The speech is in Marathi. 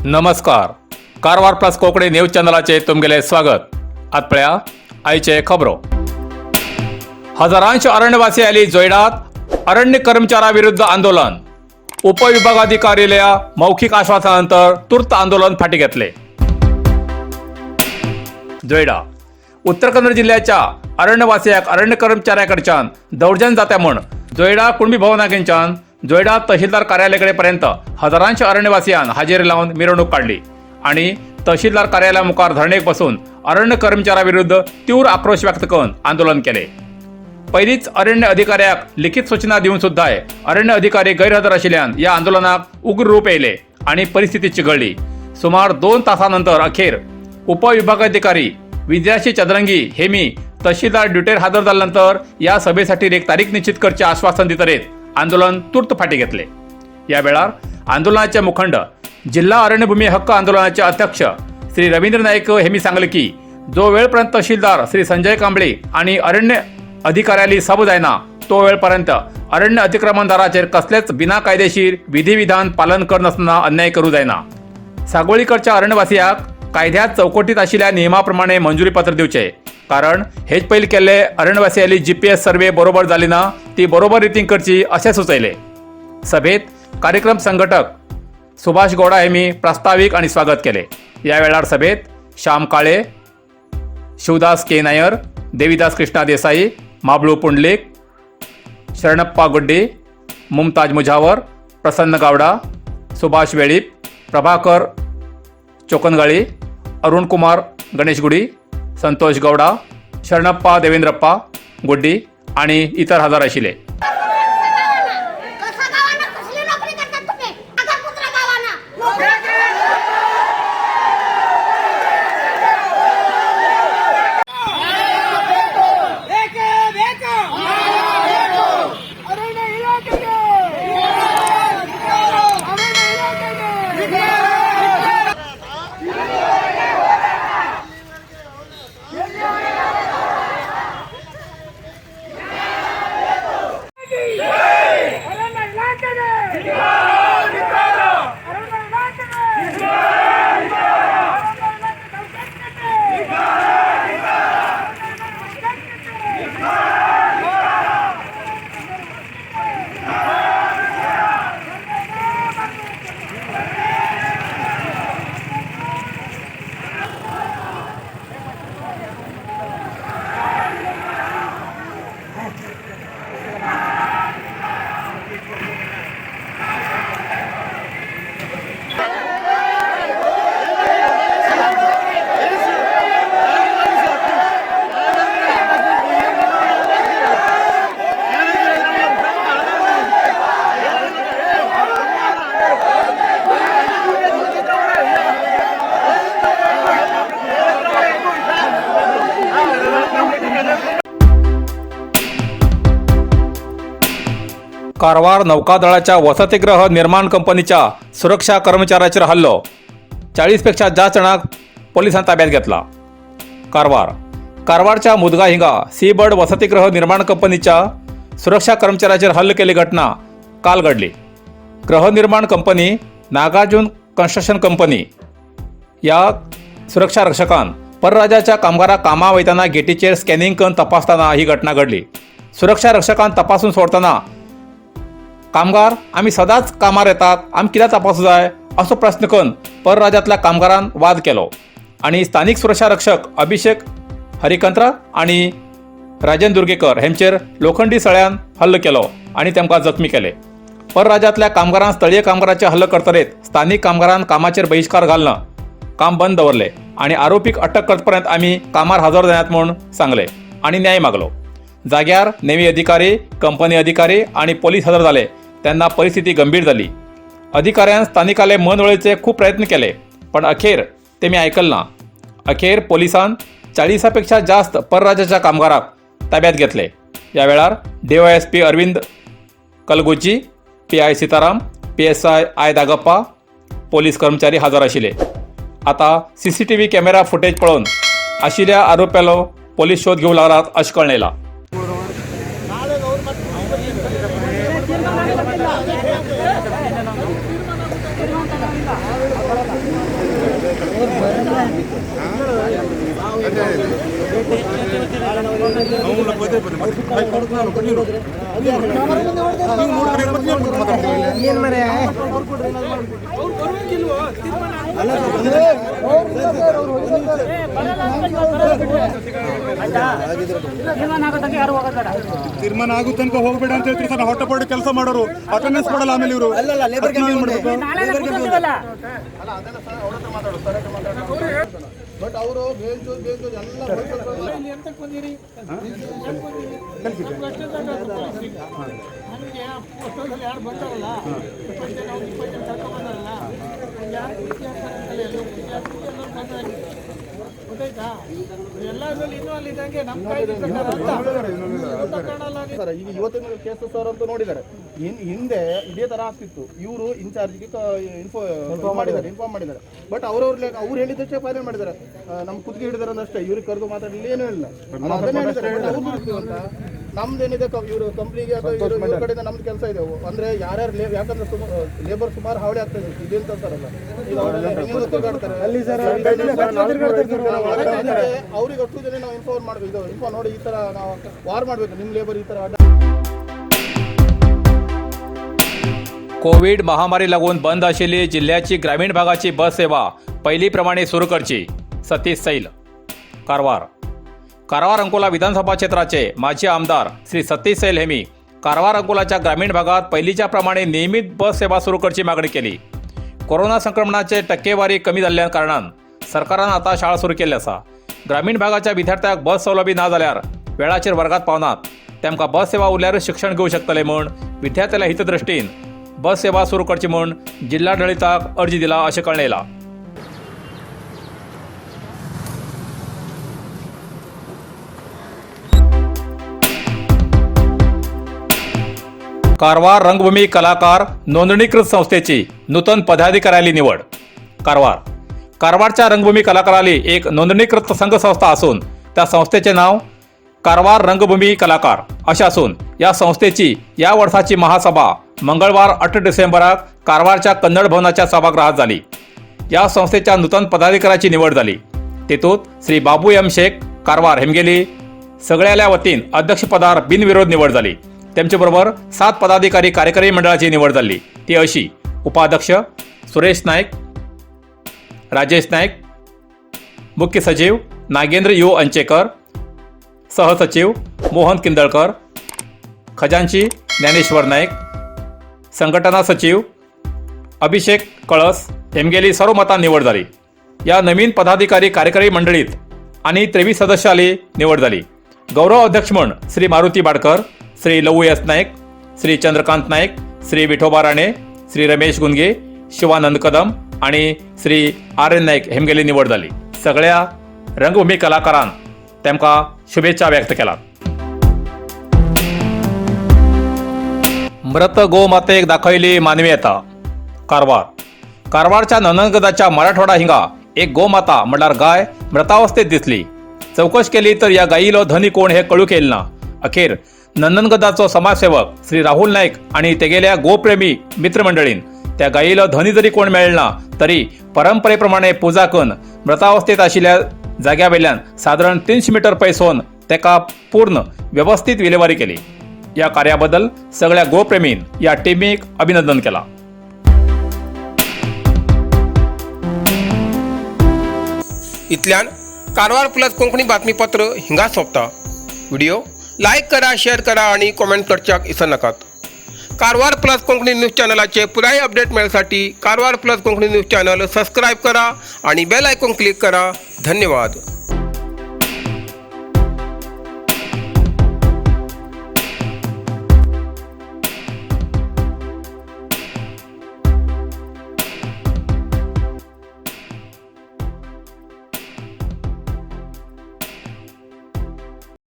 नमस्कार. कारवार प्लस कोंकणी न्यूज चॅनलाचे तुमगेले स्वागत. आतपळ्या आयचे खबरो. हजारांश अरण्यवासी आली जोयडात. अरण्य कर्मचाऱ्यांविरुद्ध आंदोलन. उपविभागाधिकाऱ्याला मौखिक आश्वासनानंतर तुर्त आंदोलन फाटी घेतले. जोयडा. उत्तर कन्नड जिल्ह्याच्या अरण्यवासियाक अरण्य कर्मचाऱ्याकडच्यान दौर्जन्य जाता म्हण जोयडा कुणबी भवनाकडच्यान जोयडा तहसीलदार कार्यालयाकडे पर्यंत हजारांश अरण्यवासियान हाजेरी लावून मिरवणूक काढली आणि तहसीलदार कार्यालया मुखार धरणेक बसून अरण्य कर्मचाऱ्यांविरुद्ध तीव्र आक्रोश व्यक्त करून आंदोलन केले. पहिलीच अरण्य अधिकाऱ्याक लिखित सूचना दिवन सुद्धा अरण्य अधिकारी गैरहजर आशिल्ल्यान या आंदोलनाक उग्र रूप येयले आणि परिस्थिती चिघळली. सुमार 2 तासानंतर अखेर उपविभागाधिकारी विद्याश्री चंद्रंगी हेमी तहसीलदार ड्युटीर हजर झाल्यानंतर या सभेसाठी एक तारीख निश्चित करचे आश्वासन दितरेत आंदोलन तूर्त फाटी घेतले. या वेळार आंदोलनाचे मुखंड जिल्हा अरण्यभूमी हक्क आंदोलनाचे अध्यक्ष श्री रवींद्र नाईक हेमी सांगले की जो वेळपर्यंत तहसीलदार श्री संजय कांबळे आणि अरण्य अधिकाऱ्याली सब जायना तो वेळपर्यंत अरण्य अतिक्रमणदाराचेर कसलेच बिनाकायदेशीर विधिविधान पालन करनासतना अन्याय करू जायना. सागवळीकडच्या अरण्यवासियाक कायद्यात चौकटीत आशिल्ल्या नियमाप्रमाणे मंजुरी पत्र दिवचे, कारण हेच पयलीं केल्ले अरण्यवासियांनी GPS सर्वे बरोबर जाली ना ती बरोबर रितीन करची असे सुचयले. सभेत कार्यक्रम संघटक सुभाष गौडा हेमी प्रास्ताविक आणि स्वागत केले. या वेळार सभेत श्याम काळे, शिवदास के नायर, देवीदास कृष्णा देसाई, माबळू पुंडलिक, शरणप्पा गुड्डी, मुमताज मुजावर, प्रसन्न गावडा, सुभाष वेळीप, प्रभाकर चोकनगाळी, अरुण कुमार गणेशगुडी, संतोष गौडा, शरणप्पा देवेंद्रप्पा गुड्डी आणि इतर हजर आशिल्ले. कारवार नौकादळाच्या वसतिगृह निर्माण कंपनीच्या सुरक्षा कर्मचाऱ्याचेर हल्लो. 40 पेक्षा जास्त जणांक पोलिसांनी ताब्यात घेतला. कारवारच्या मुदगा हिंगा सीबर्ड वसतिगृह निर्माण कंपनीच्या सुरक्षा कर्मचाऱ्याचेर हल्लो केली घटना काल घडली. गृहनिर्माण कंपनी नागार्जुन कन्स्ट्रक्शन कंपनी या सुरक्षा रक्षकान परराज्याच्या कामगारांक कामां वयतना गेटीचेर स्कॅनिंग करून तपासतना ही घटना घडली. सुरक्षा रक्षकान तपासून सोडतना कामगार आम्ही सदांच कामार येतात, आमी कित्याक तपासूं जाय असो प्रश्न करून परराज्यांतल्या कामगारान वाद केलो आणि स्थानिक सुरक्षा रक्षक अभिषेक हरिकंत्रा आणि राजन दुर्गेकर हेंचेर लोखंडी सळ्यान हल्लो केलो आणि तांकां जखमी केले. परराज्यांतल्या कामगारांक स्थळीय कामगारांचे हल्लो करतरेत स्थानिक कामगारान कामाचेर बहिष्कार घालना काम बंद दवरले आणि आरोपीक अटक करतपर्यंत आमी कामार हजर जायात म्हूण सांगले आणि न्याय मागलो. जाग्यार नेव्ही अधिकारी, कंपनी अधिकारी आणि पोलीस हजर झाले तेन्ना परिस्थिती गंभीर जाली. अधिकाऱ्यान स्थानिकाले मन वळोवचे खूप प्रयत्न केले पण अखेर तेमी आयकल ना. अखेर पोलिसान 40 पेक्षा जास्त परराज्याच्या कामगारांक ताब्यात घेतले. या वेळार DYSP Arvind Kalaguchi, PI Sitaram, PSI आय दागप्पा, पोलीस कर्मचारी हजर आशिल्ले. आता CCTV कॅमेरा फुटेज पळोवन आशिल्ल्या आरोप्यालो पोलीस शोध घेऊ लागलात अशें कळयलां. Gracias. ಅವನು ಪದೇ ಪದೇ ಆಯ್ತು ಕೊಡ್ತು ನಾನು ಕೊಟ್ಟಿರು ನೀವು ನೋಡ್ರಿ ಮತ್ತೆ ಏನು ಮಾತಾಡ್ತೀವಿ ಏನು ಮರೆ ತೀರ್ಮಾನ ಆಗೋ ತನಕ ಹೋಗ್ಬೇಡ ಅಂತ ಹೇಳ್ತೀರಿ ಸರ್. ಹೊಟ್ಟೆಪಾಡು ಕೆಲಸ ಮಾಡೋರು ಅಟೆಂಡೆನ್ಸ್ ಕೊಡಲ್ಲ ಆಮೇಲೆ ಇವರು ಬಟ್ ಅವರು ಬೇಂಚು ಸರ್ ಈಗ ಇವತ್ತಿನ ಕೇಸಸ್ ಸರ್ ಅಂತ ನೋಡಿದ್ದಾರೆ. ಹಿಂದೆ ಇದೇ ತರ ಆಗ್ತಿತ್ತು. ಇವರು ಇನ್ಚಾರ್ಜ್ಗೆ ಇನ್ಫಾರ್ಮ್ ಮಾಡಿದ್ದಾರೆ. ಬಟ್ ಅವ್ರು ಹೇಳಿದ್ದಕ್ಕೆ ಪಾಲನೆ ಮಾಡಿದ್ದಾರೆ. ನಮ್ ಕುತ್ತಿಗೆ ಹಿಡಿದಾರೆ ಅಷ್ಟೇ. ಇವ್ರಿಗೆ ಕರೆದು ಮಾತಾಡಲಿ ಏನೂ ಇಲ್ಲ. ಅದನ್ನೇ ಹೇಳಿದ್ದಾರೆ. ನಮ್ದೇನಿದೆ ಇವರು ಕಂಪ್ನಿಗೆ ಅಥವಾ ಇವ್ರ ಕಡೆಯಿಂದ ನಮ್ದು ಕೆಲಸ ಇದೆ. ಅಂದ್ರೆ ಯಾರ್ಯಾರು ಯಾಕಂದ್ರೆ ಲೇಬರ್ ಸುಮಾರು ಹಾವಳಿ ಆಗ್ತಾ ಇದೆ. ಇದೇನು ಅಂತಾರಲ್ಲ ಅವ್ರಿಗೆ ಅಷ್ಟು ಜನ ನಾವು ಇನ್ಫಾರ್ಮ್ ಮಾಡ್ಬೇಕು. ಇನ್ಫಾರ್ಮ್ ನೋಡಿ ಈ ತರ ನಾವು ವಾರ್ ಮಾಡ್ಬೇಕು. ನಿಮ್ ಲೇಬರ್ ಈ ತರ कोविड महामारी लागून बंद आशिल्ली जिल्ह्याची ग्रामीण भागाची बस सेवा पहिलीप्रमाणे सुरू करची. सतीश सैल, कारवार. कारवार अंकोला विधानसभा क्षेत्राचे माजी आमदार श्री सतीश सैल हेमी कारवार अंकोलाच्या ग्रामीण भागात पहिलीच्या प्रमाणे नियमित बस सेवा सुरू करची मागणी केली. कोरोना संक्रमणाचे टक्केवारी कमी जाल्ल्या कारणान सरकारान आता शाळा सुरू केली आसा. ग्रामीण भागाच्या विद्यार्थ्यांक बस सवलती ना जाल्यार वेळाचेर वर्गात पावनात तेमकां बस सेवा उरल्यारच शिक्षण घेवंक शकतले म्हूण विद्यार्थ्याल्या हितदृश्टीन बस सेवा सुरू करची म्हूण जिल्हाडळिताक अर्जी दिला अशें कळयलां. कारवार रंगभूमी कलाकार नोंदणीकृत संस्थेची नूतन पदाधिकाऱ्याली निवड. कारवारच्या रंगभूमी कलाकाराली एक नोंदणीकृत संघ संस्था असून त्या संस्थेचे नाव कारवार रंगभूमी कलाकार अशें असून या संस्थेची या वर्साची महासभा मंगळवार 8 डिसेंबराक कारवारच्या कन्नड भवनाच्या सभागृहात जाली. या संस्थेच्या नूतन पदाधिकाऱ्याची निवड जाली. तेतूंत श्री बाबू एम शेख कारवार हेमगेली सगळ्याल्या वतीन अध्यक्षपदार बिनविरोध निवड जाली. तेमचे बरोबर 7 पदाधिकारी कार्यकारी मंडळाची निवड जाली. ती अशी: उपाध्यक्ष सुरेश नायक, राजेश नायक, मुख्य सचिव नागेंद्र यू अंचेकर, सहसचिव मोहन किंदळकर, खजांची ज्ञानेश्वर नायक, संघटना सचिव अभिषेक कळस हेमगेली सर्व मतां निवड जाली. या नवीन पदाधिकारी कार्यकारी मंडळीत आणि 23 सदस्याली निवड जाली. गौरव अध्यक्ष म्हूण श्री मारुती बाडकर, श्री लवू एस नायक, श्री चंद्रकांत नायक, श्री विठोबा राणे, श्री रमेश गुंगे, शिवानंद कदम आणि श्री आर एन नायक हेमगेली निवड जाली. सगळ्या रंगभूमी कलाकारांन तेमकां शुभेच्छा व्यक्त केल्यात. मृत गोमातेक दाखयली मानवीयता. कारवारच्या नंदनगडाच्या मराठवाडा हिंगा एक गोमाता म्हणल्यार गाय मृतावस्थेत दिसली. चौकशी केली तर या गायीलो धनी कोण हे कळूक येईल ना. अखेर नंदनगडाचो समाजसेवक श्री राहुल नायक आणि तेगेल्या गोप्रेमी मित्रमंडळीन त्या गायीलो धनी जरी कोण मेळना तरी परंपरेप्रमाणे पुजा करून मृतावस्थेत आशिल्ल्या जाग्या वयल्यान साधारण 300 मीटर पयसून तेका पूर्ण व्यवस्थित विलेवारी केली. या कार्याबद्दल सगळ्या गोप्रेमीन या टीमीक अभिनंदन केला. इतल्यान कारवार प्लस कोंकणी बातमीपत्र हिंगा सोंपता. व्हिडिओ लाईक करा, शेअर करा आणि कमेंट करच्याक विसरू नकात. कारवार प्लस कोंकणी न्यूज चॅनलाचे पुराय अपडेट मिळण्यासाठी Karwar plus Konkani news channel subscribe करा आणि बेल आयकॉन क्लिक करा. धन्यवाद.